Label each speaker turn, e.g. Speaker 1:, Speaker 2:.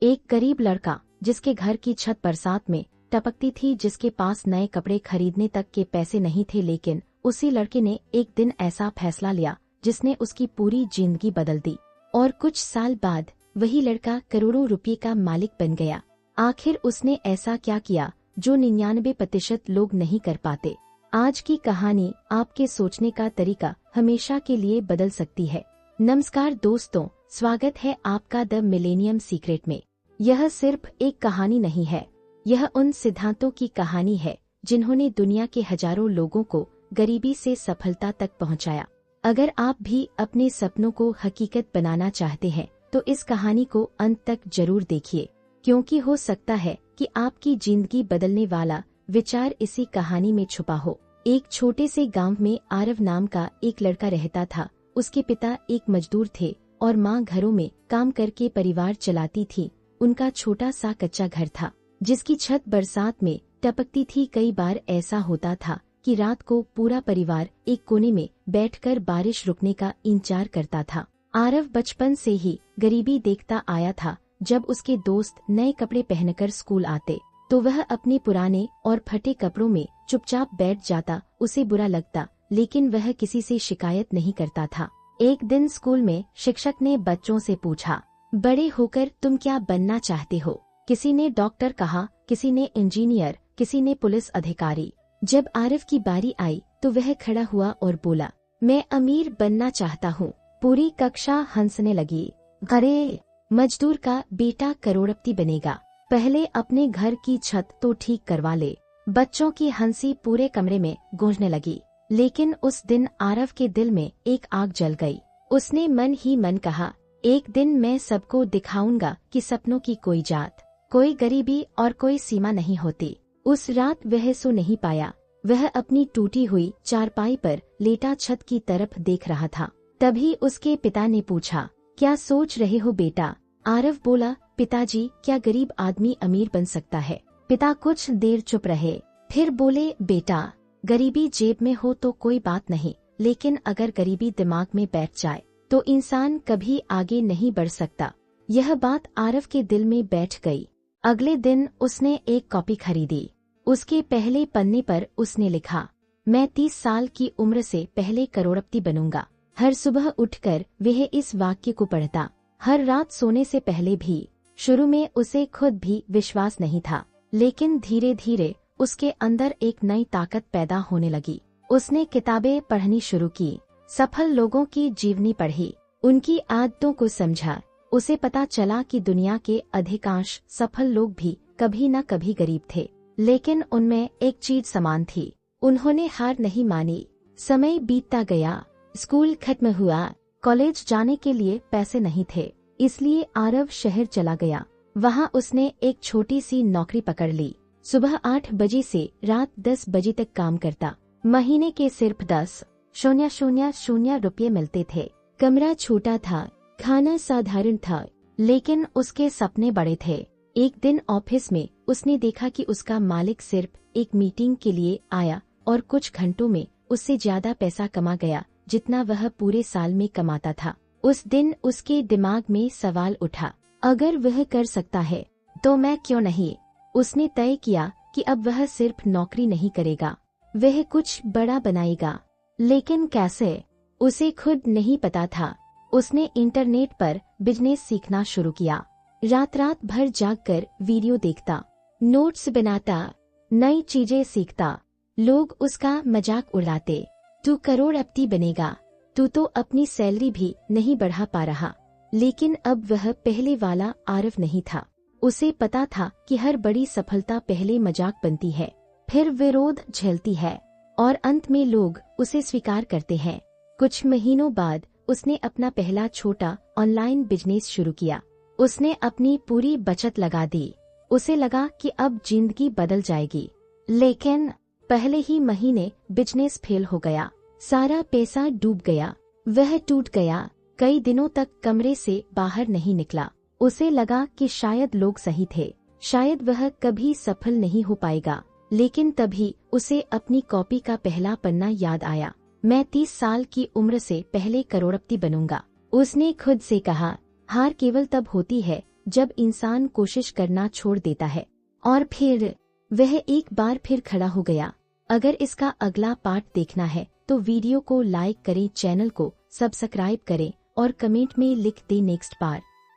Speaker 1: एक गरीब लड़का जिसके घर की छत बरसात में टपकती थी, जिसके पास नए कपड़े खरीदने तक के पैसे नहीं थे, लेकिन उसी लड़के ने एक दिन ऐसा फैसला लिया जिसने उसकी पूरी जिंदगी बदल दी। और कुछ साल बाद वही लड़का करोड़ों रुपये का मालिक बन गया। आखिर उसने ऐसा क्या किया जो 99% लोग नहीं कर पाते? आज की कहानी आपके सोचने का तरीका हमेशा के लिए बदल सकती है। नमस्कार दोस्तों, स्वागत है आपका द मिलेनियम सीक्रेट में। यह सिर्फ एक कहानी नहीं है, यह उन सिद्धांतों की कहानी है जिन्होंने दुनिया के हजारों लोगों को गरीबी से सफलता तक पहुंचाया। अगर आप भी अपने सपनों को हकीकत बनाना चाहते हैं तो इस कहानी को अंत तक जरूर देखिए, क्योंकि हो सकता है कि आपकी जिंदगी बदलने वाला विचार इसी कहानी में छुपा हो। एक छोटे से गांव में आरव नाम का एक लड़का रहता था। उसके पिता एक मजदूर थे और माँ घरों में काम करके परिवार चलाती थी। उनका छोटा सा कच्चा घर था जिसकी छत बरसात में टपकती थी। कई बार ऐसा होता था कि रात को पूरा परिवार एक कोने में बैठकर बारिश रुकने का इंतजार करता था। आरव बचपन से ही गरीबी देखता आया था। जब उसके दोस्त नए कपड़े पहनकर स्कूल आते तो वह अपने पुराने और फटे कपड़ों में चुपचाप बैठ जाता। उसे बुरा लगता, लेकिन वह किसी से शिकायत नहीं करता था। एक दिन स्कूल में शिक्षक ने बच्चों से पूछा, बड़े होकर तुम क्या बनना चाहते हो? किसी ने डॉक्टर कहा, किसी ने इंजीनियर, किसी ने पुलिस अधिकारी। जब आरव की बारी आई तो वह खड़ा हुआ और बोला, मैं अमीर बनना चाहता हूँ। पूरी कक्षा हंसने लगी। अरे, मजदूर का बेटा करोड़पति बनेगा, पहले अपने घर की छत तो ठीक करवा ले। बच्चों की हंसी पूरे कमरे में गूंजने लगी। लेकिन उस दिन आरव के दिल में एक आग जल गई। उसने मन ही मन कहा, एक दिन मैं सबको दिखाऊंगा कि सपनों की कोई जात, कोई गरीबी और कोई सीमा नहीं होती। उस रात वह सो नहीं पाया। वह अपनी टूटी हुई चारपाई पर लेटा छत की तरफ देख रहा था। तभी उसके पिता ने पूछा, क्या सोच रहे हो बेटा? आरव बोला, पिताजी, क्या गरीब आदमी अमीर बन सकता है? पिता कुछ देर चुप रहे, फिर बोले, बेटा, गरीबी जेब में हो तो कोई बात नहीं, लेकिन अगर गरीबी दिमाग में बैठ जाए तो इंसान कभी आगे नहीं बढ़ सकता। यह बात आरव के दिल में बैठ गई। अगले दिन उसने एक कॉपी खरीदी। उसके पहले पन्ने पर उसने लिखा, मैं 30 साल की उम्र से पहले करोड़पति बनूंगा। हर सुबह उठकर वह इस वाक्य को पढ़ता, हर रात सोने से पहले भी। शुरू में उसे खुद भी विश्वास नहीं था, लेकिन धीरे धीरे उसके अंदर एक नई ताकत पैदा होने लगी। उसने किताबें पढ़नी शुरू की, सफल लोगों की जीवनी पढ़ी, उनकी आदतों को समझा। उसे पता चला कि दुनिया के अधिकांश सफल लोग भी कभी न कभी गरीब थे, लेकिन उनमें एक चीज समान थी, उन्होंने हार नहीं मानी। समय बीतता गया, स्कूल खत्म हुआ, कॉलेज जाने के लिए पैसे नहीं थे, इसलिए आरव शहर चला गया। वहाँ उसने एक छोटी सी नौकरी पकड़ ली। सुबह 8 बजे से रात 10 बजे तक काम करता। महीने के सिर्फ 10,000 रुपये मिलते थे। कमरा छोटा था, खाना साधारण था, लेकिन उसके सपने बड़े थे। एक दिन ऑफिस में उसने देखा कि उसका मालिक सिर्फ एक मीटिंग के लिए आया और कुछ घंटों में उससे ज्यादा पैसा कमा गया जितना वह पूरे साल में कमाता था। उस दिन उसके दिमाग में सवाल उठा, अगर वह कर सकता है तो मैं क्यों नहीं? उसने तय किया कि अब वह सिर्फ नौकरी नहीं करेगा, वह कुछ बड़ा बनाएगा। लेकिन कैसे, उसे खुद नहीं पता था। उसने इंटरनेट पर बिजनेस सीखना शुरू किया। रात रात भर जागकर वीडियो देखता, नोट्स बनाता, नई चीजें सीखता। लोग उसका मजाक उड़ाते, तू करोड़पति बनेगा, तू तो अपनी सैलरी भी नहीं बढ़ा पा रहा। लेकिन अब वह पहले वाला आरव नहीं था। उसे पता था कि हर बड़ी सफलता पहले मजाक बनती है, फिर विरोध झेलती है और अंत में लोग उसे स्वीकार करते हैं। कुछ महीनों बाद उसने अपना पहला छोटा ऑनलाइन बिजनेस शुरू किया। उसने अपनी पूरी बचत लगा दी। उसे लगा कि अब जिंदगी बदल जाएगी, लेकिन पहले ही महीने बिजनेस फेल हो गया। सारा पैसा डूब गया। वह टूट गया। कई दिनों तक कमरे से बाहर नहीं निकला। उसे लगा कि शायद लोग सही थे, शायद वह कभी सफल नहीं हो पाएगा। लेकिन तभी उसे अपनी कॉपी का पहला पन्ना याद आया। मैं 30 साल की उम्र से पहले करोड़पति बनूंगा। उसने खुद से कहा, हार केवल तब होती है जब इंसान कोशिश करना छोड़ देता है और फिर वह एक बार फिर खड़ा हो गया। अगर इसका अगला पार्ट देखना है तो वीडियो को लाइक करें, चैनल को सब्सक्राइब करें और कमेंट में लिख दें नेक्स्ट पार्ट।